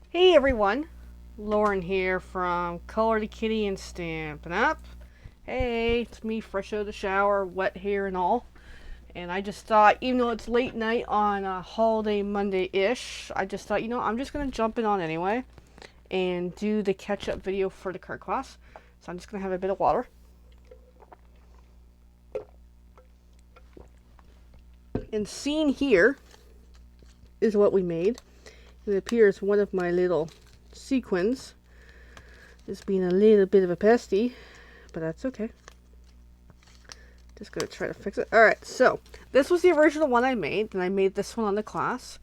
Hey everyone, Lauren here from Color the Kitty and Stampin' Up. Hey, it's me fresh out of the shower, wet hair and all. And I just thought, even though it's late night on a holiday Monday-ish, I just thought, I'm just going to jump in on anyway and do the catch-up video for the card class. So I'm just going to have a bit of water. And seen here is what we made. It appears one of my little sequins is being a little bit of a pesty, but that's okay. Just gonna try to fix it. Alright, so this was the original one I made, then I made this one on the class,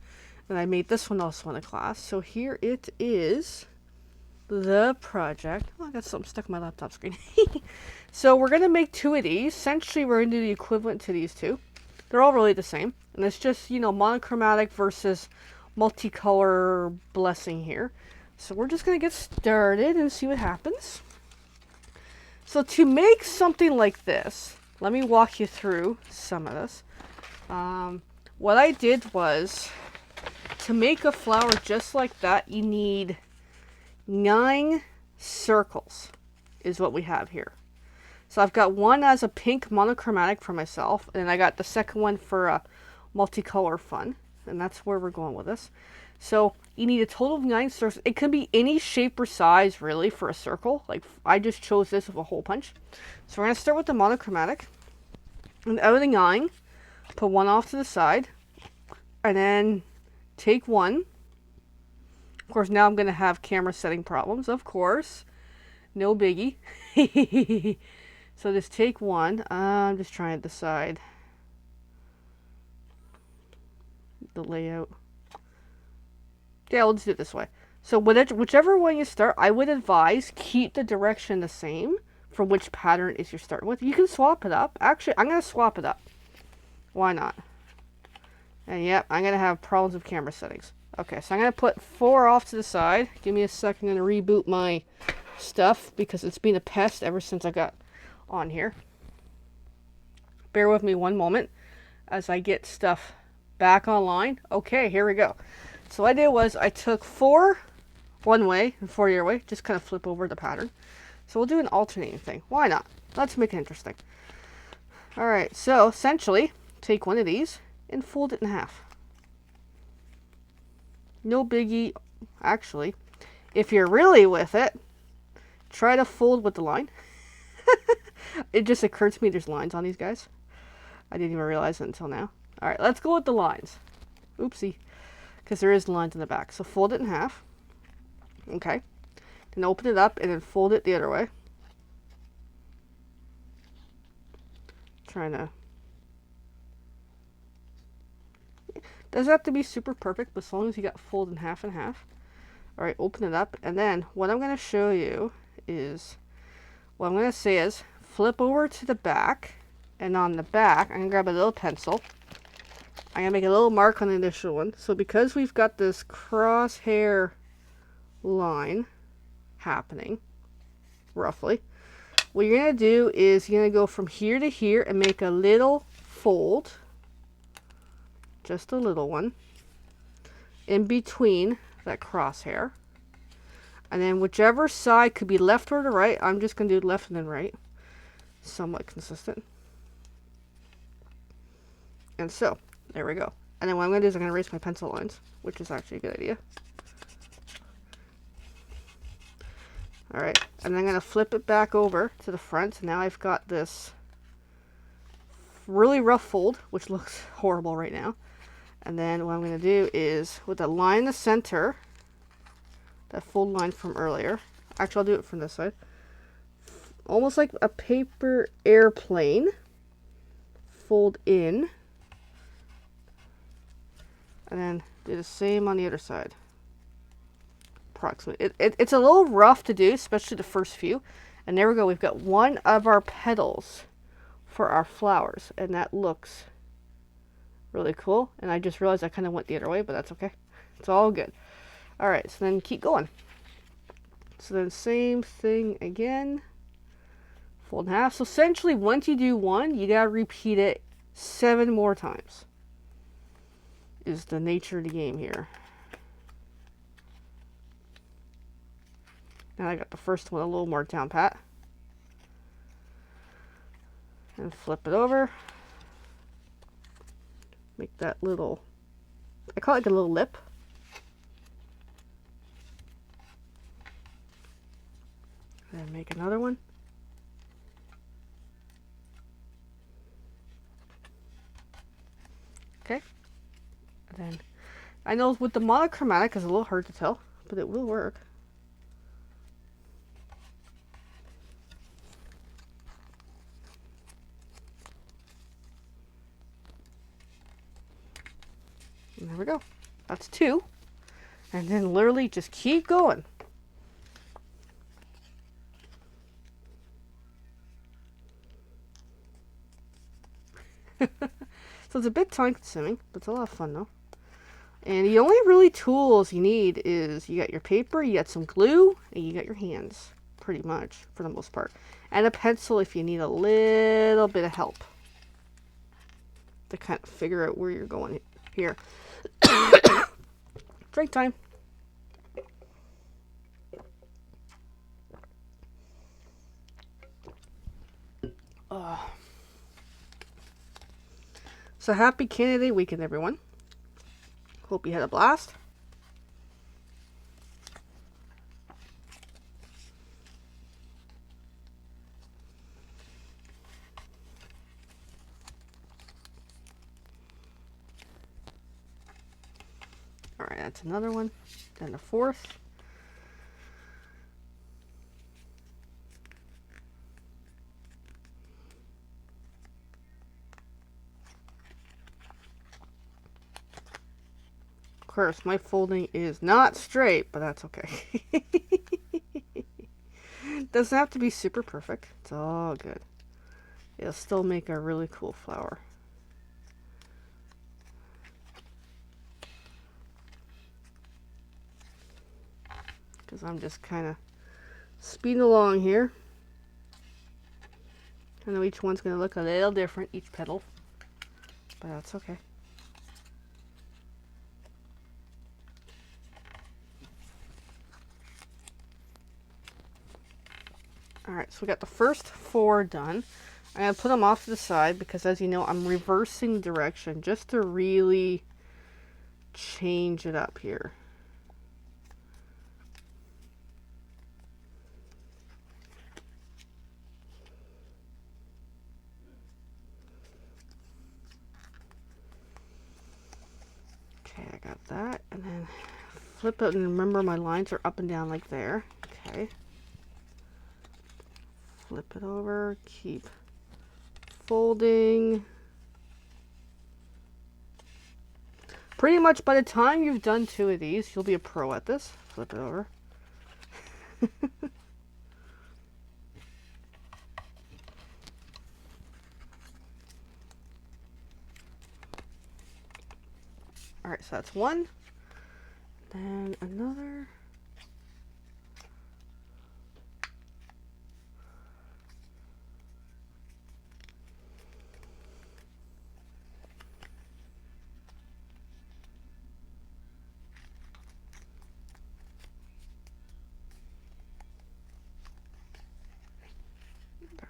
then I made this one also on the class. So here it is, the project. Oh, I got something stuck in my laptop screen. So we're gonna make two of these. Essentially, we're gonna do the equivalent to these two. They're all really the same, and it's just, monochromatic versus multicolor blessing here. So we're just going to get started and see what happens. So to make something like this, let me walk you through some of this. What I did was, to make a flower just like that, you need 9 circles, is what we have here. So I've got one as a pink monochromatic for myself, and I got the second one for a multicolor fun. And that's where we're going with this. So you need a total of 9 circles. It can be any shape or size, really, for a circle. Like, I just chose this with a hole punch. So we're going to start with the monochromatic. And out of the 9, put one off to the side. And then take one. Of course, now I'm going to have camera setting problems, of course. No biggie. So just take one. I'm just trying to decide the layout. Yeah, we'll just do it this way. So whichever one you start, I would advise keep the direction the same for which pattern is you're starting with. You can swap it up. Actually, I'm going to swap it up. Why not? And yep, I'm going to have problems with camera settings. Okay, so I'm going to put 4 off to the side. Give me a second. I'm going to reboot my stuff because it's been a pest ever since I got on here. Bear with me one moment as I get stuff back online. Okay, here we go. So what I did was I took 4 one way and 4 the other way. Just kind of flip over the pattern. So we'll do an alternating thing. Why not? Let's make it interesting. Alright, so essentially, take one of these and fold it in half. No biggie. Actually, if you're really with it, try to fold with the line. It just occurred to me there's lines on these guys. I didn't even realize it until now. Alright, let's go with the lines. Oopsie. Because there is lines in the back. So fold it in half. Okay. Then open it up and then fold it the other way. Trying to... Doesn't have to be super perfect, but as long as you got fold in half and half. Alright, open it up. And then what I'm going to show you is... What I'm going to say is flip over to the back. And on the back, I'm going to grab a little pencil. I'm going to make a little mark on the initial one. So because we've got this crosshair line happening, roughly, what you're going to do is you're going to go from here to here and make a little fold, just a little one, in between that crosshair. And then whichever side, could be left or the right, I'm just going to do left and then right. Somewhat consistent. And so, there we go. And then what I'm going to do is I'm going to erase my pencil lines, which is actually a good idea. Alright, and then I'm going to flip it back over to the front. Now I've got this really rough fold, which looks horrible right now. And then what I'm going to do is, with the line in the center, that fold line from earlier, actually I'll do it from this side, almost like a paper airplane, fold in, and then do the same on the other side. Approximately. It's a little rough to do, especially the first few. And there we go. We've got one of our petals for our flowers. And that looks really cool. And I just realized I kind of went the other way, but that's okay. It's all good. Alright, so then keep going. So then same thing again. Fold in half. So essentially, once you do one, you gotta repeat it 7 more times. Is the nature of the game here. Now I got the first one a little more down pat. And flip it over. Make that little, I call it like a little lip. And make another one. Okay. And then, I know with the monochromatic it's a little hard to tell, but it will work. And there we go. That's 2. And then literally just keep going. So it's a bit time consuming, but it's a lot of fun though. And the only really tools you need is you got your paper, you got some glue, and you got your hands, pretty much, for the most part. And a pencil if you need a little bit of help to kind of figure out where you're going here. Drink time. So happy Canada Day weekend, everyone. Hope you had a blast. Alright, that's another one. Then the 4th. Of course, my folding is not straight, but that's okay. Doesn't have to be super perfect. It's all good. It'll still make a really cool flower. Because I'm just kind of speeding along here. I know each one's going to look a little different, each petal, but that's okay. Alright, so we got the first 4 done. I'm going to put them off to the side because, as you know, I'm reversing direction just to really change it up here. Okay, I got that. And then flip it, and remember my lines are up and down like there. Okay. Flip it over, keep folding. Pretty much by the time you've done 2 of these, you'll be a pro at this. Flip it over. Alright, so that's 1. Then another.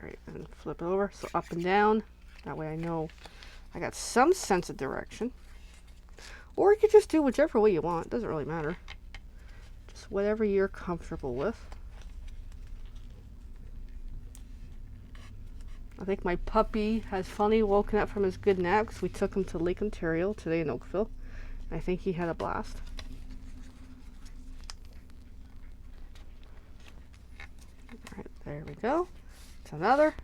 Alright, and flip it over, so up and down. That way I know I got some sense of direction. Or you could just do whichever way you want. It doesn't really matter. Just whatever you're comfortable with. I think my puppy has finally woken up from his good nap because we took him to Lake Ontario today in Oakville. I think he had a blast. Alright, there we go. It's another.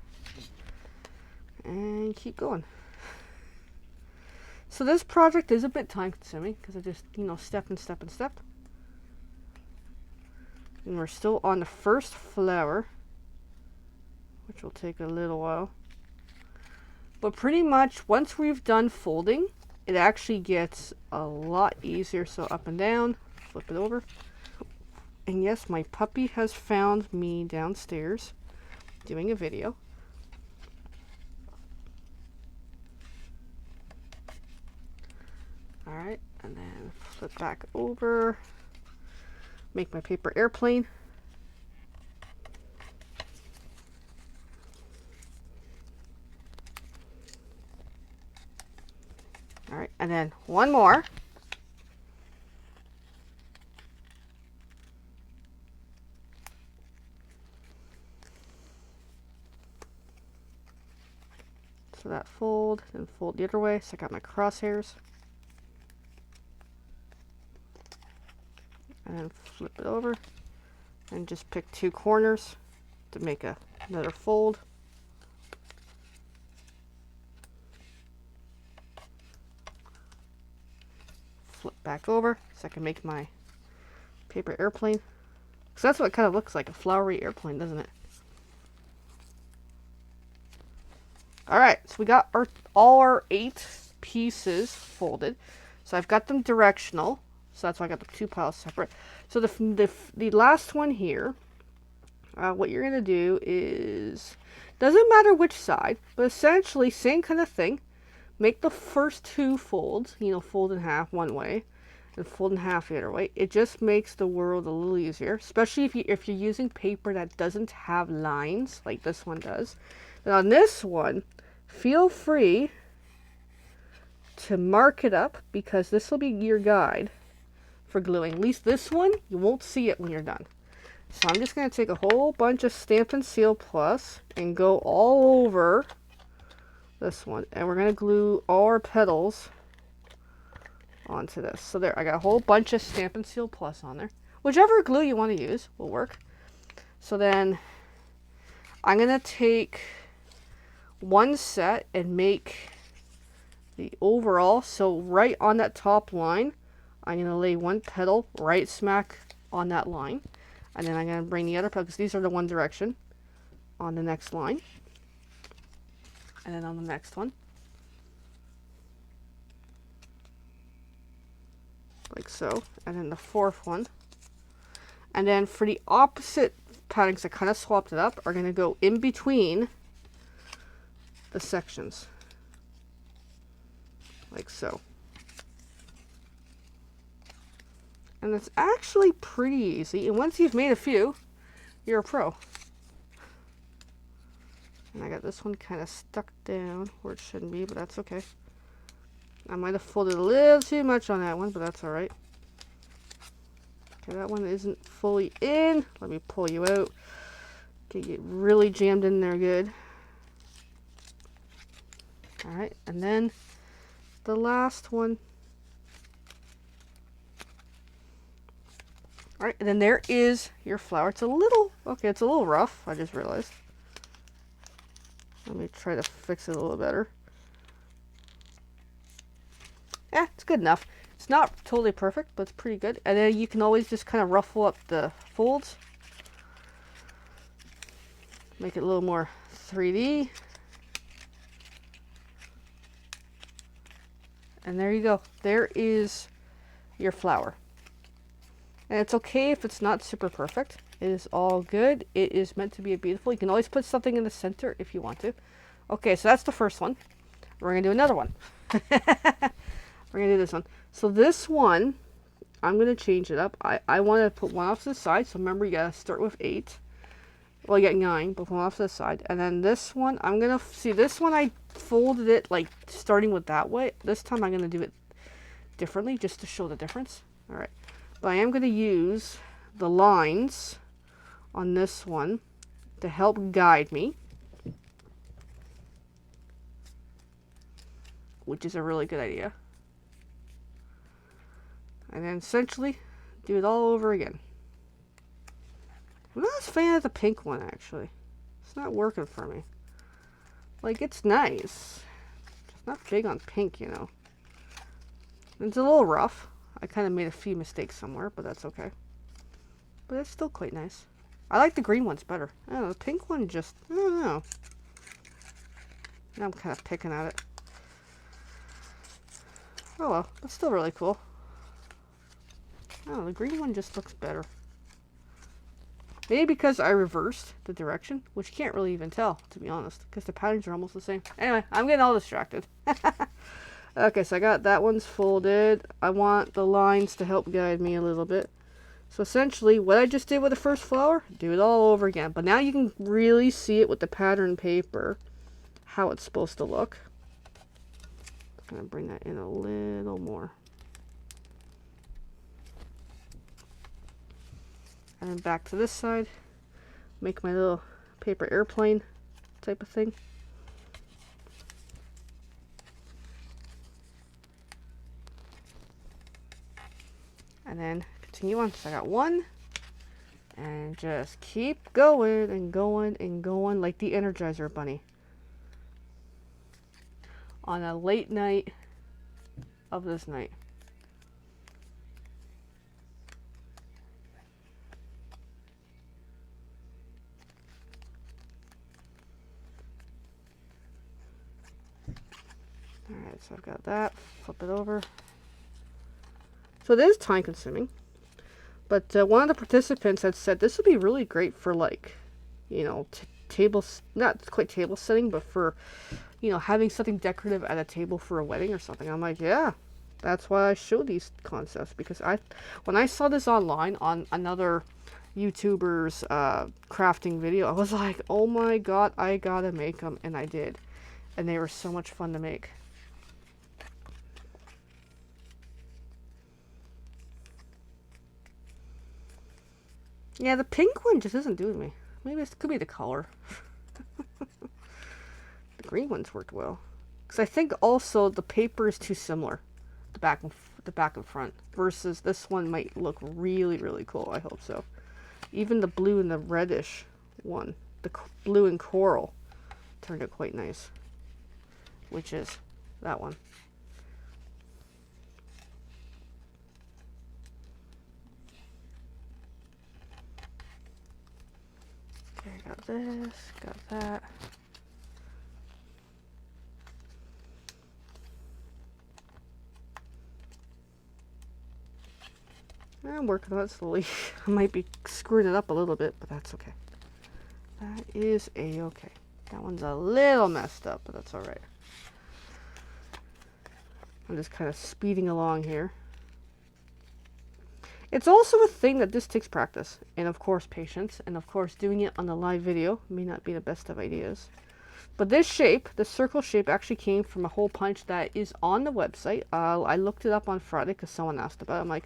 And keep going. So this project is a bit time consuming because I just, step and step and step. And we're still on the first flower, which will take a little while. But pretty much once we've done folding, it actually gets a lot easier. So up and down, flip it over. And yes, my puppy has found me downstairs doing a video. Alright, and then flip back over, make my paper airplane. All right, and then one more. So that fold, and fold the other way. So I got my crosshairs. And then flip it over. And just pick two corners to make another fold. Flip back over so I can make my paper airplane. So that's what it kind of looks like, a flowery airplane, doesn't it? Alright, so we got all our 8 pieces folded. So I've got them directional. So that's why I got the 2 piles separate. So the last one here, what you're going to do is, doesn't matter which side, but essentially same kind of thing. Make the first 2 folds, fold in half one way and fold in half the other way. It just makes the world a little easier, especially if you're using paper that doesn't have lines like this one does. Then on this one, feel free to mark it up because this will be your guide for gluing. At least this one, you won't see it when you're done. So I'm just going to take a whole bunch of Stampin' Seal Plus and go all over this one. And we're going to glue all our petals onto this. So there, I got a whole bunch of Stampin' Seal Plus on there. Whichever glue you want to use will work. So then I'm going to take one set and make the overall. So right on that top line, I'm going to lay one petal right smack on that line. And then I'm going to bring the other petal, because these are the one direction, on the next line. And then on the next one. Like so. And then the fourth one. And then for the opposite patterns that kind of swapped it up, are going to go in between the sections. Like so. And it's actually pretty easy. And once you've made a few, you're a pro. And I got this one kind of stuck down where it shouldn't be, but that's okay. I might have folded a little too much on that one, but that's alright. Okay, that one isn't fully in. Let me pull you out. Get you really jammed in there good. Alright, and then the last one. Alright, and then there is your flower. It's a little rough, I just realized. Let me try to fix it a little better. Yeah, it's good enough. It's not totally perfect, but it's pretty good. And then you can always just kind of ruffle up the folds. Make it a little more 3D. And there you go. There is your flower. And it's okay if it's not super perfect. It is all good. It is meant to be beautiful. You can always put something in the center if you want to. Okay, so that's the first one. We're going to do another one. We're going to do this one. So this one, I'm going to change it up. I want to put one off to the side. So remember, you got to start with 8. Well, you got 9, but one off to the side. And then this one, I'm going to, see this one I folded it like starting with that way. This time I'm going to do it differently just to show the difference. All right. But I am going to use the lines on this one to help guide me, which is a really good idea. And then essentially do it all over again. I'm not a fan of the pink one, actually. It's not working for me. Like, it's nice. It's not big on pink, you know. It's a little rough. I kind of made a few mistakes somewhere, but that's okay. But it's still quite nice. I like the green ones better. I don't know, the pink one just, I don't know. Now I'm kind of picking at it. Oh well, that's still really cool. Oh, the green one just looks better. Maybe because I reversed the direction, which you can't really even tell, to be honest, because the patterns are almost the same. Anyway, I'm getting all distracted. Okay, so I got that one's folded. I want the lines to help guide me a little bit. So essentially, what I just did with the first flower, do it all over again. But now you can really see it with the pattern paper, how it's supposed to look. gonna bring that in a little more. And then back to this side, make my little paper airplane type of thing. And then continue on. So I got one, and just keep going and going and going like the Energizer Bunny on a late night of this night. Alright, so I've got that. Flip it over. So it is time consuming. But one of the participants had said this would be really great for, like, you know, not quite table setting, but for, you know, having something decorative at a table for a wedding or something. I'm like, yeah, that's why I show these concepts, because when I saw this online on another YouTuber's crafting video, I was like, oh my god, I gotta make them, and I did. And they were so much fun to make. Yeah, the pink one just isn't doing me. Maybe it could be the color. The green ones worked well. Because I think also the paper is too similar. The back and front. Versus this one might look really, really cool. I hope so. Even the blue and the reddish one. The blue and coral turned out quite nice. Which is that one. Okay, got this, got that. I'm working on it slowly. I might be screwing it up a little bit, but that's okay. That is a-okay. That one's a little messed up, but that's alright. I'm just kind of speeding along here. It's also a thing that this takes practice, and of course patience, and of course doing it on the live video may not be the best of ideas. But this shape, the circle shape, actually came from a hole punch that is on the website. I looked it up on Friday because someone asked about it. I'm like,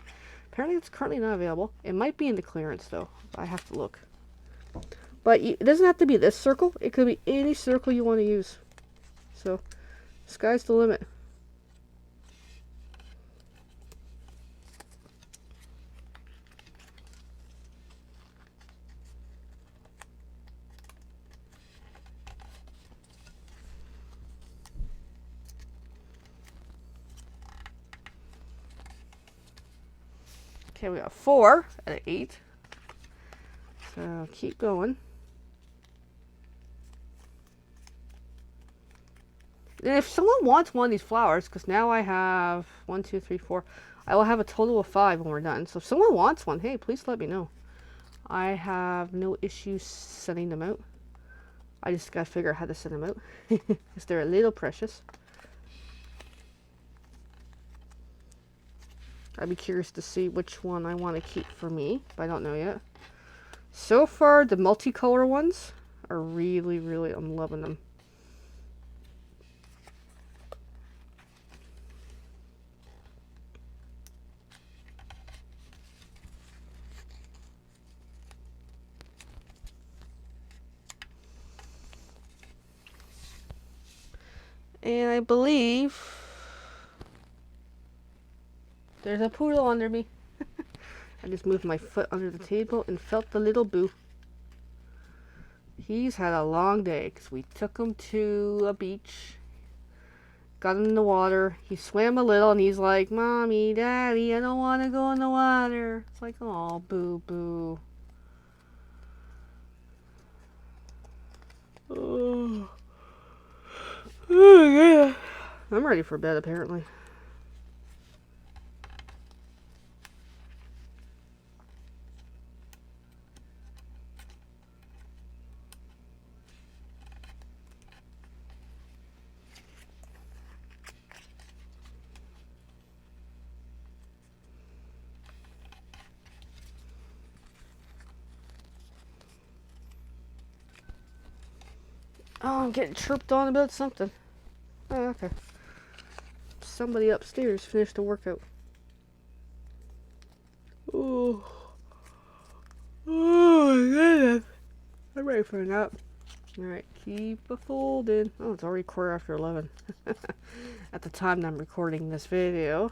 apparently it's currently not available. It might be in the clearance though. I have to look. But it doesn't have to be this circle. It could be any circle you want to use. So, sky's the limit. Okay, we got 4 out of 8. So keep going. And if someone wants one of these flowers, because now I have 1, 2, 3, 4. I will have a total of 5 when we're done. So if someone wants one, hey, please let me know. I have no issues sending them out. I just gotta figure out how to send them out. Because they're a little precious. I'd be curious to see which one I want to keep for me, but I don't know yet. So far, the multicolor ones are really, really, I'm loving them. And I believe there's a poodle under me. I just moved my foot under the table and felt the little boo. He's had a long day because we took him to a beach, got him in the water. He swam a little and he's like, Mommy, Daddy, I don't want to go in the water. It's like, oh, boo, boo. Oh. Oh, yeah. I'm ready for bed, apparently. Oh, I'm getting chirped on about something. Oh, okay. somebody upstairs finished a workout. Oh, oh my goodness. I'm ready for a nap. Alright, keep a folding. Oh, it's already 11:15. At the time that I'm recording this video.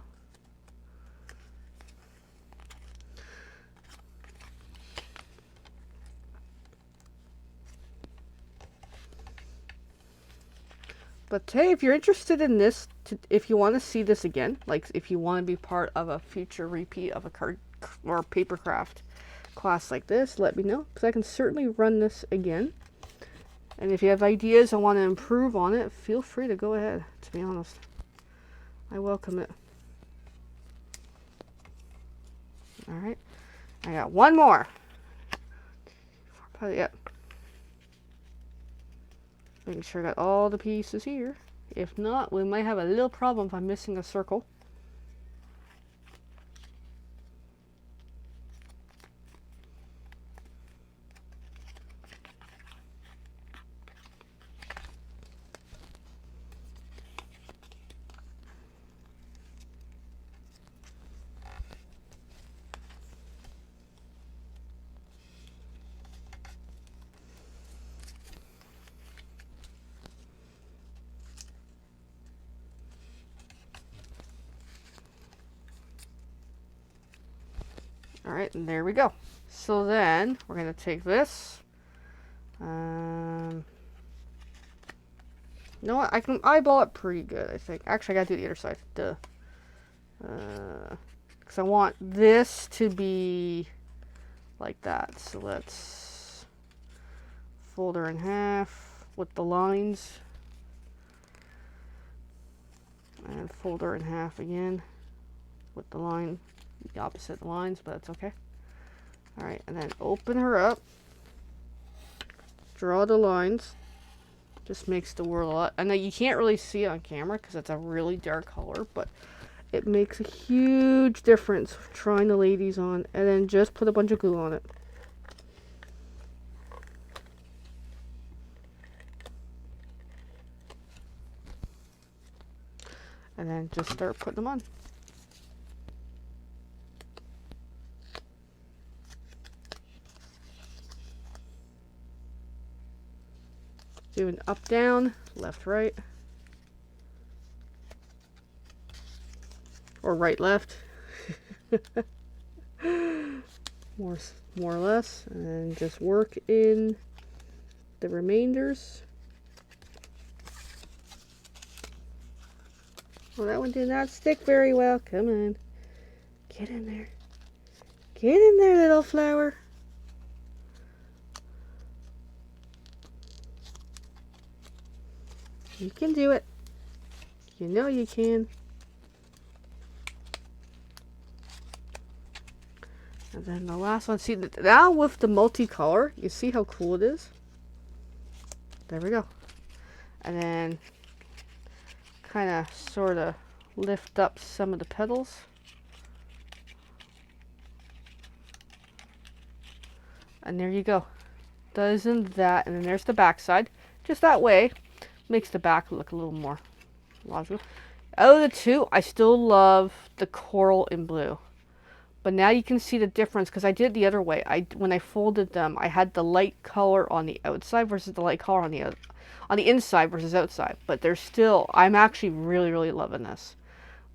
But hey, if you're interested in this, if you want to see this again, like if you want to be part of a future repeat of a card or papercraft class like this, let me know, because I can certainly run this again. And if you have ideas and want to improve on it, feel free to go ahead, to be honest. I welcome it. Alright, I got one more. Yep. Making sure I got all the pieces here. If not, we might have a little problem if I'm missing a circle. Alright, and there we go. So then, we're going to take this. You know what? I can eyeball it pretty good, I think. Actually, I got to do the other side. Duh. Because I want this to be like that. So let's fold her in half with the lines. And fold her in half again with the line. The opposite lines, but that's okay. Alright, and then open her up. Draw the lines. Just makes the world a lot. I know you can't really see it on camera because it's a really dark color, but it makes a huge difference trying to lay these on. And then just put a bunch of glue on it. And then just start putting them on. Doing up, down, left, right. Or right, left. more or less. And just work in the remainders. Well, that one did not stick very well. Come on. Get in there. Get in there, little flower. You can do it. You know you can. And then the last one. See, now with the multicolor, you see how cool it is? There we go. And then kind of sort of lift up some of the petals. And there you go. Doesn't that, and then there's the back side. Just that way. Makes the back look a little more logical. Out of the two, I still love the coral in blue. But now you can see the difference because I did it the other way. When I folded them, I had the light color on the outside versus the light color on the inside versus outside. But they're still, I'm actually really, really loving this.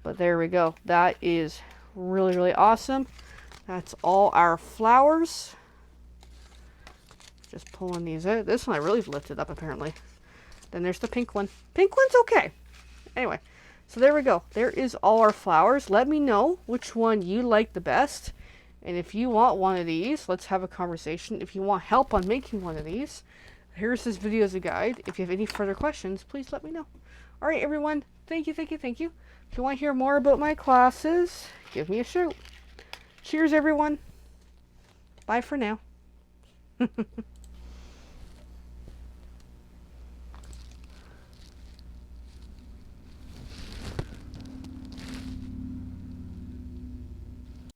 But there we go. That is really, really awesome. That's all our flowers. Just pulling these out. This one I really lifted up apparently. Then there's the pink one. Pink one's okay. Anyway, so there we go. There is all our flowers. Let me know which one you like the best. And if you want one of these, let's have a conversation. If you want help on making one of these, here's this video as a guide. If you have any further questions, please let me know. All right, everyone. Thank you, thank you, thank you. If you want to hear more about my classes, give me a shout. Cheers, everyone. Bye for now.